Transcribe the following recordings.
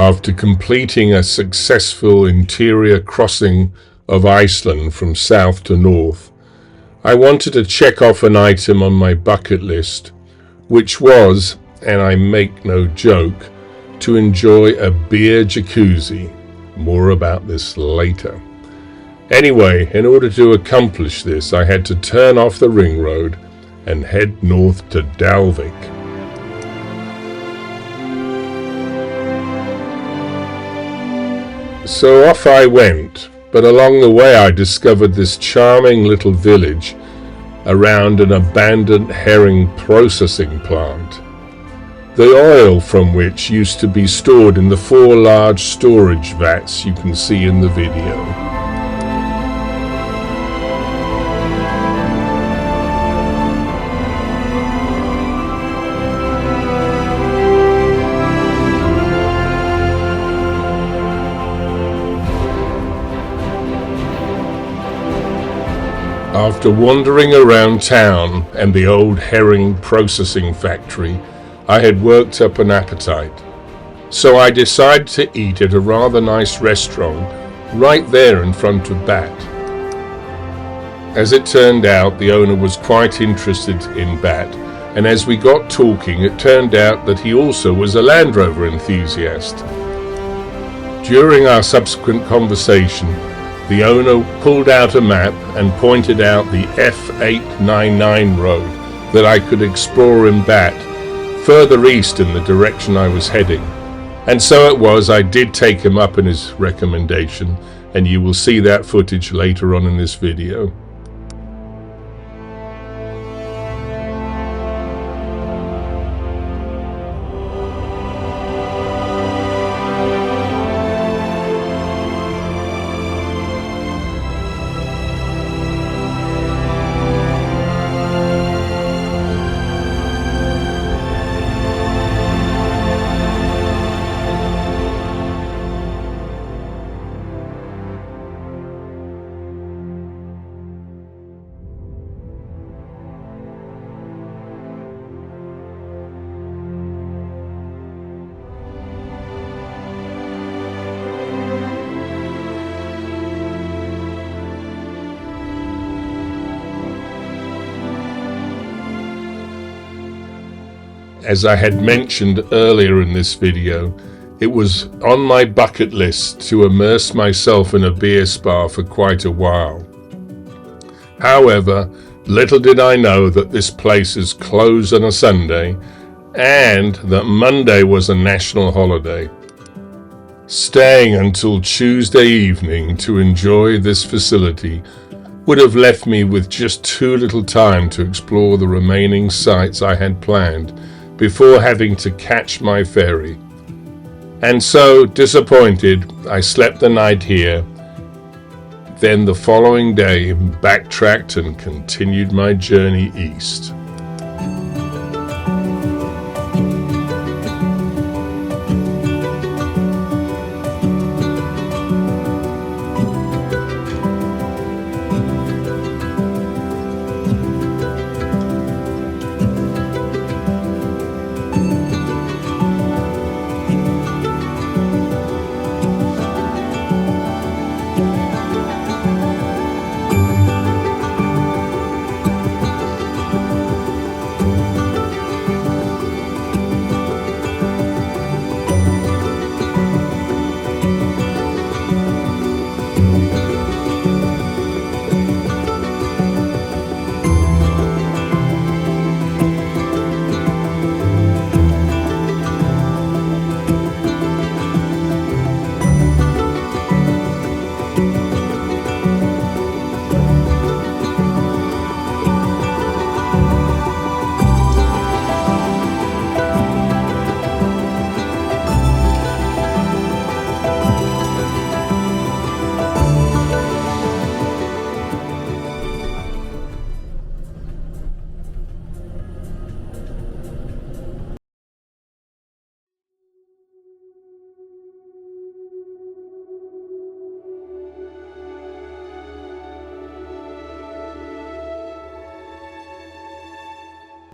After completing a successful interior crossing of Iceland from south to north, I wanted to check off an item on my bucket list, which was, and I make no joke, to enjoy a beer jacuzzi. More about this later. Anyway, in order to accomplish this, I had to turn off the ring road and head north to Dalvik. So off I went, but along the way I discovered this charming little village around an abandoned herring processing plant, the oil from which used to be stored in the 4 large storage vats you can see in the video. After wandering around town and the old herring processing factory, I had worked up an appetite. So I decided to eat at a rather nice restaurant right there in front of Bat. As it turned out, the owner was quite interested in Bat, and as we got talking, it turned out that he also was a Land Rover enthusiast. During our subsequent conversation, the owner pulled out a map and pointed out the F899 road that I could explore in Bat, further east in the direction I was heading. And so it was, I did take him up on his recommendation, and you will see that footage later on in this video. As I had mentioned earlier in this video, it was on my bucket list to immerse myself in a beer spa for quite a while. However, little did I know that this place is closed on a Sunday and that Monday was a national holiday. Staying until Tuesday evening to enjoy this facility would have left me with just too little time to explore the remaining sites I had planned before having to catch my ferry. And so, disappointed, I slept the night here. Then the following day, backtracked and continued my journey east.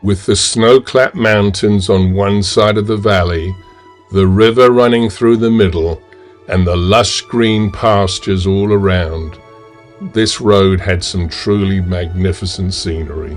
With the snow-clad mountains on one side of the valley, the river running through the middle, and the lush green pastures all around. This road had some truly magnificent scenery.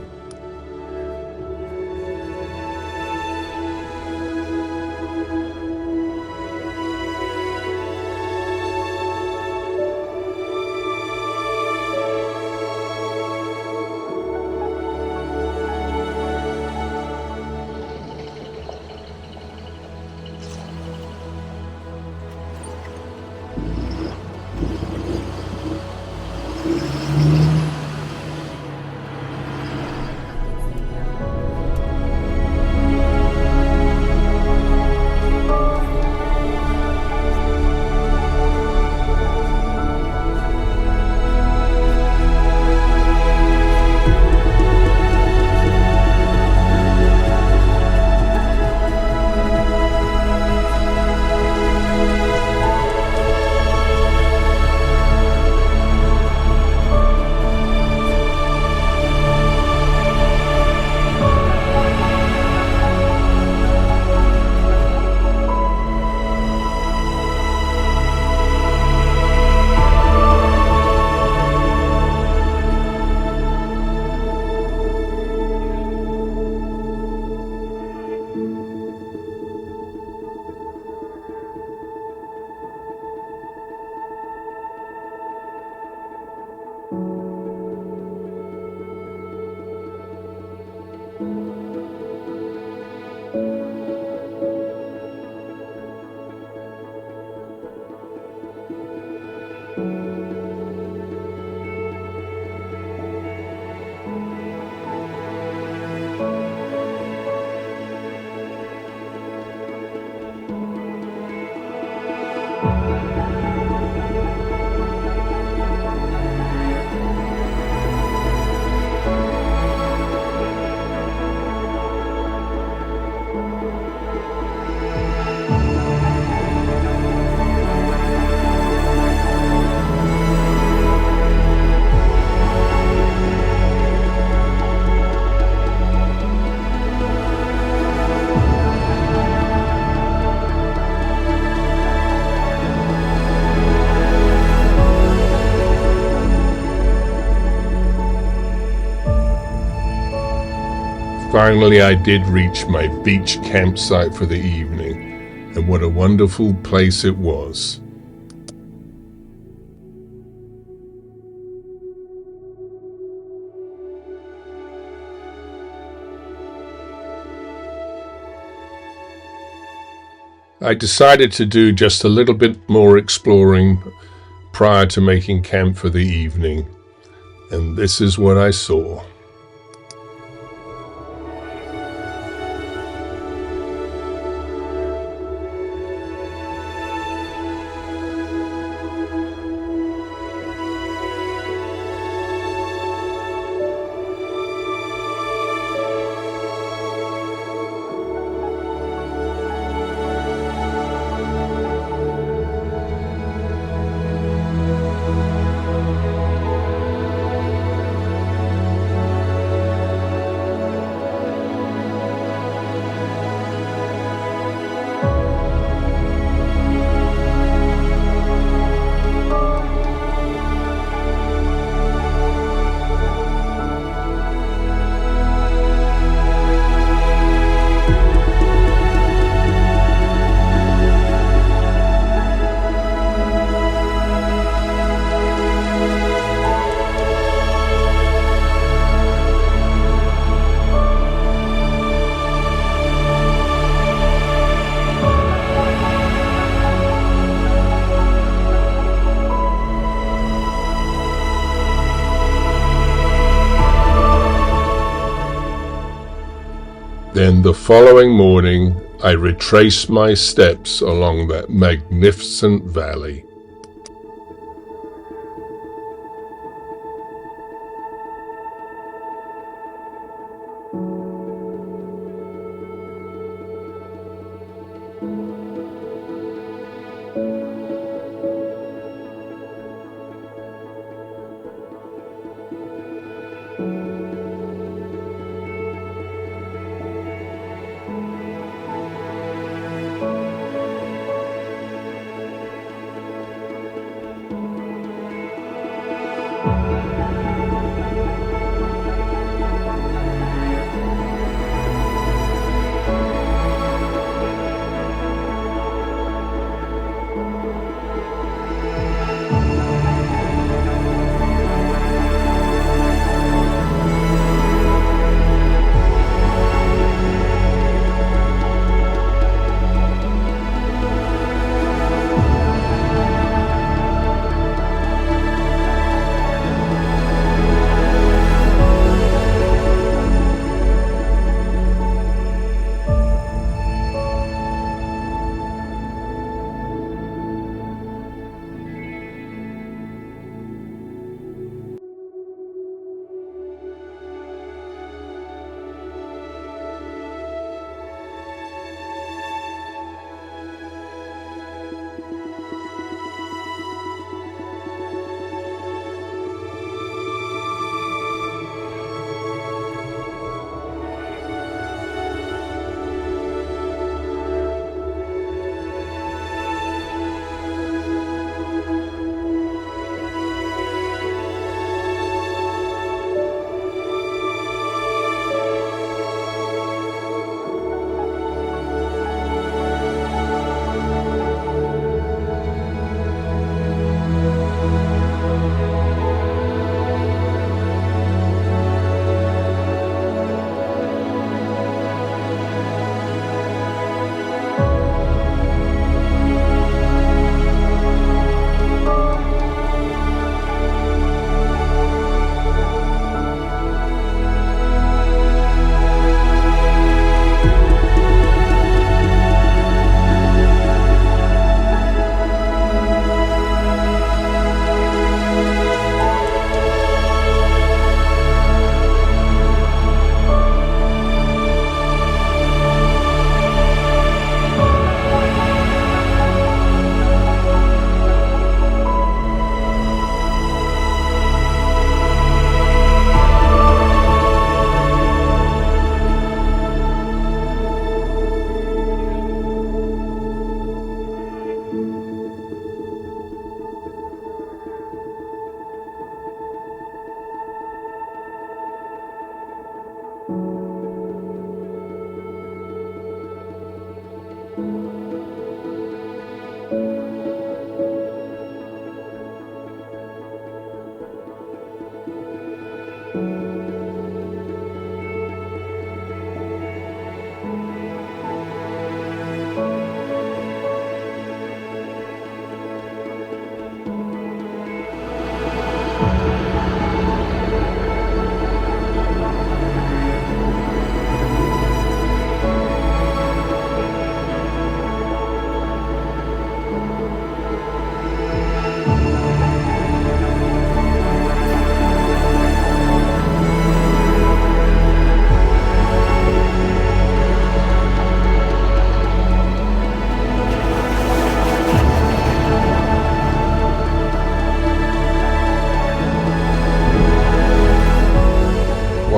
Finally, I did reach my beach campsite for the evening, and what a wonderful place it was. I decided to do just a little bit more exploring prior to making camp for the evening, and this is what I saw. Then the following morning, I retraced my steps along that magnificent valley.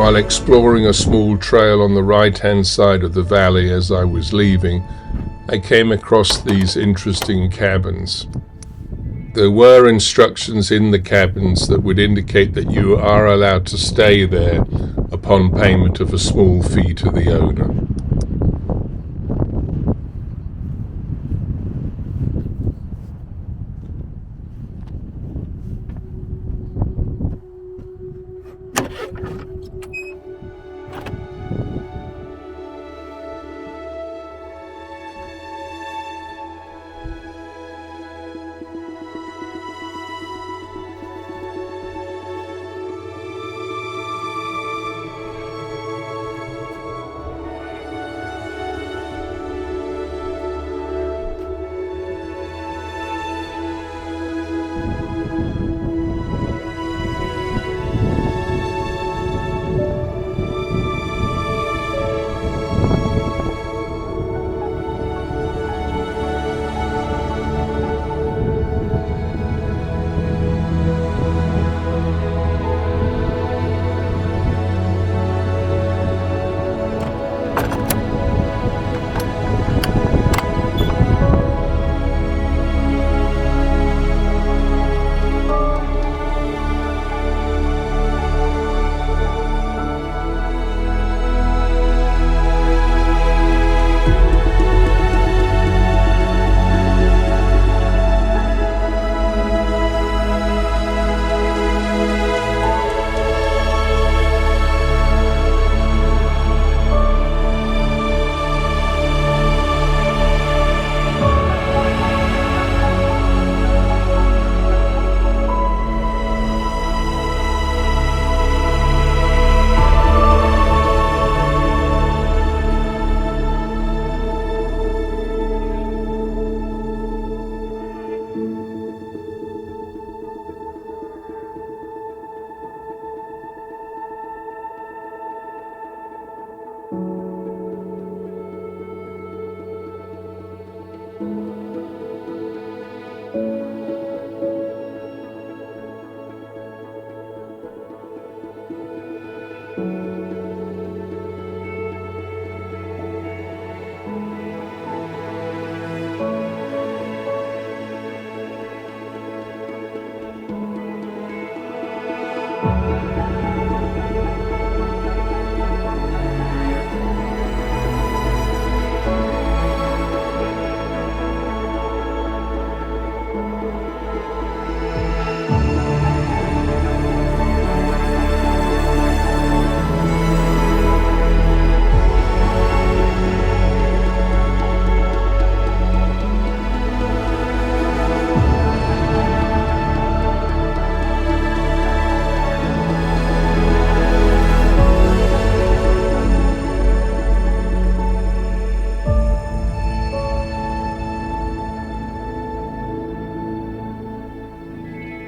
While exploring a small trail on the right-hand side of the valley as I was leaving, I came across these interesting cabins. There were instructions in the cabins that would indicate that you are allowed to stay there upon payment of a small fee to the owner.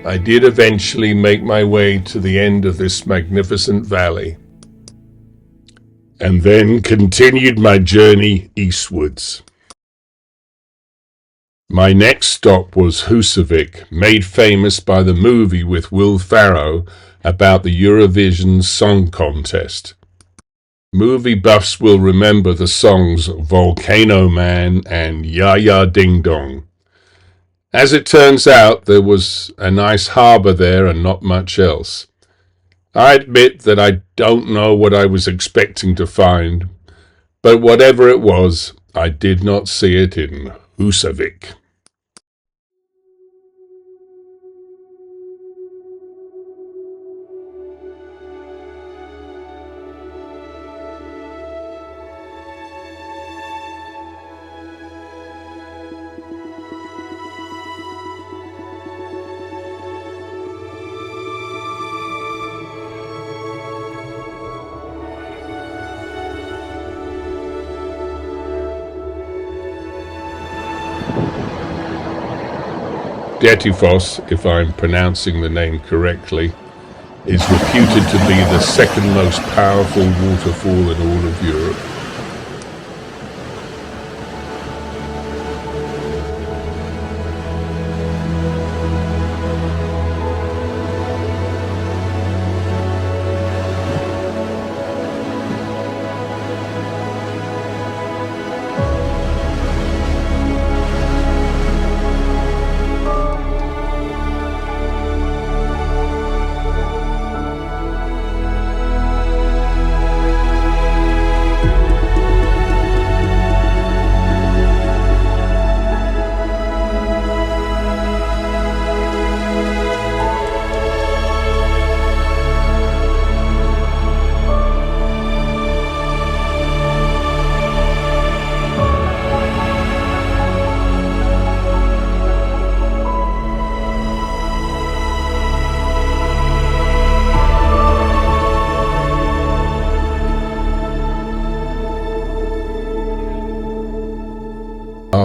I did eventually make my way to the end of this magnificent valley, and then continued my journey eastwards. My next stop was Husavik, made famous by the movie with Will Ferrell about the Eurovision Song Contest. Movie buffs will remember the songs Volcano Man and Ya Ya Ding Dong. As it turns out, there was a nice harbour there and not much else. I admit that I don't know what I was expecting to find, but whatever it was, I did not see it in Husavik. Dettifoss, if I'm pronouncing the name correctly, is reputed to be the second most powerful waterfall in all of Europe.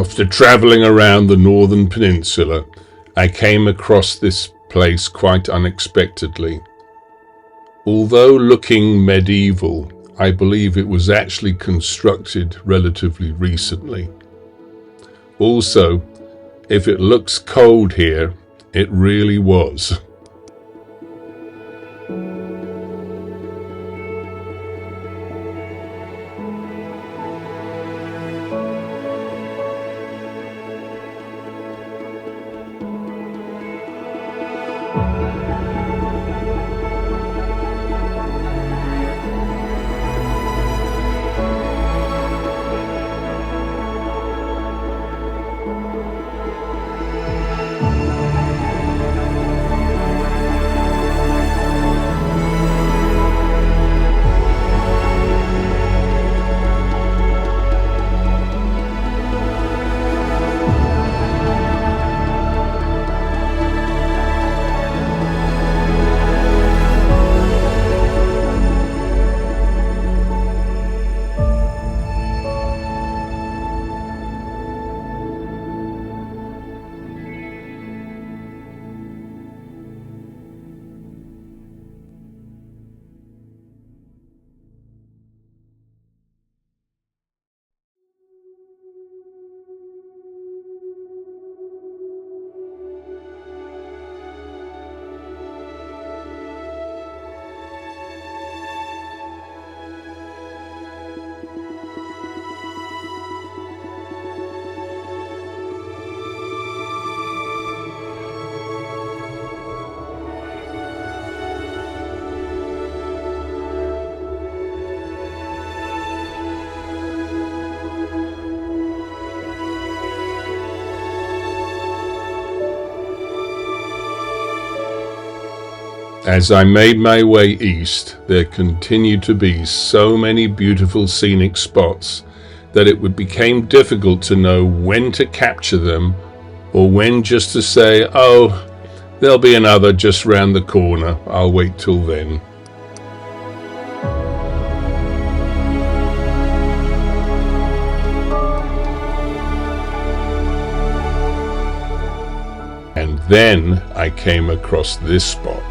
After travelling around the northern peninsula, I came across this place quite unexpectedly. Although looking medieval, I believe it was actually constructed relatively recently. Also, if it looks cold here, it really was. As I made my way east, there continued to be so many beautiful scenic spots that it became difficult to know when to capture them or when just to say, oh, there'll be another just round the corner, I'll wait till then. And then I came across this spot.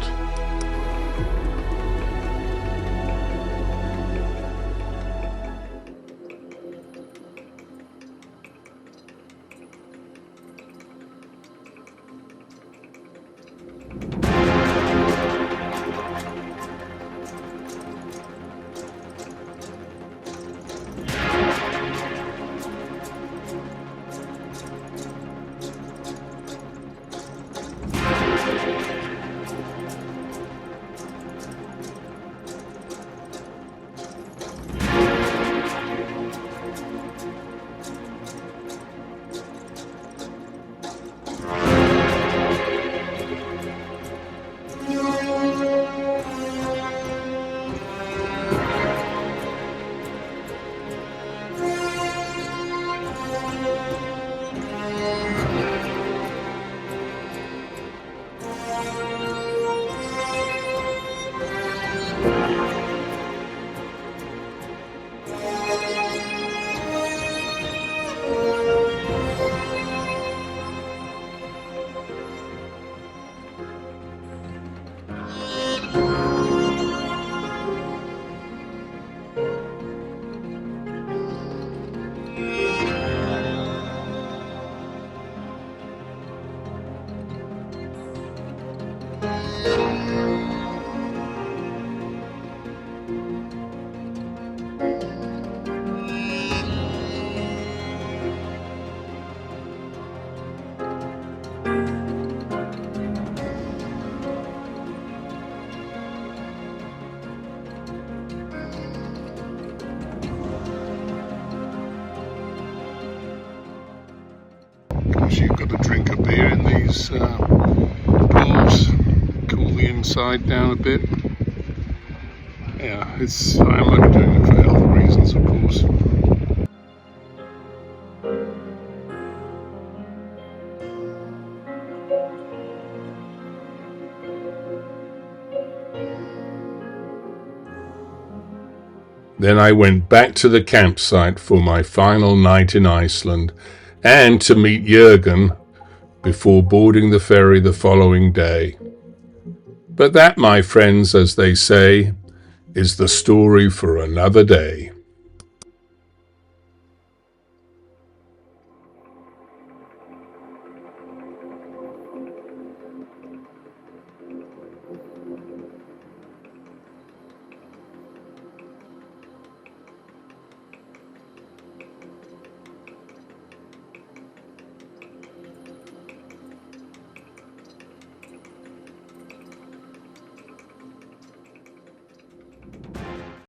You've got to drink a beer in these pools, cool the inside down a bit. Yeah, I'm only doing it for health reasons, of course. Then I went back to the campsite for my final night in Iceland and to meet Jürgen before boarding the ferry the following day. But that, my friends, as they say, is the story for another day.